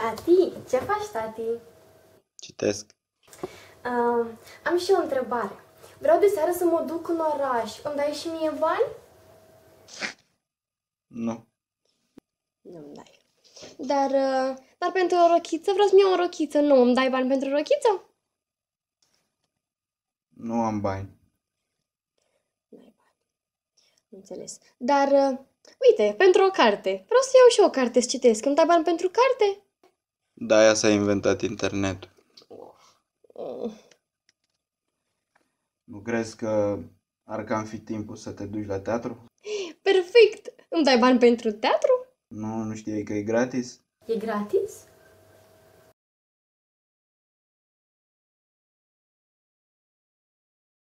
Tati, ce faci, tati? Citesc. Am și eu o întrebare. Vreau de seară să mă duc în oraș. Îmi dai și mie bani? Nu. Nu-mi dai. Dar pentru o rochiță, vreau să-mi iau o rochiță. Nu, îmi dai bani pentru rochiță? Nu am bani. Nu ai bani. Înțeles. Dar, uite, pentru o carte. Vreau să iau și eu o carte să citesc. Îmi dai bani pentru carte? Da, aia s-a inventat internetul. Nu crezi că ar cam fi timpul să te duci la teatru? Perfect! Îmi dai bani pentru teatru? Nu știai că e gratis? E gratis?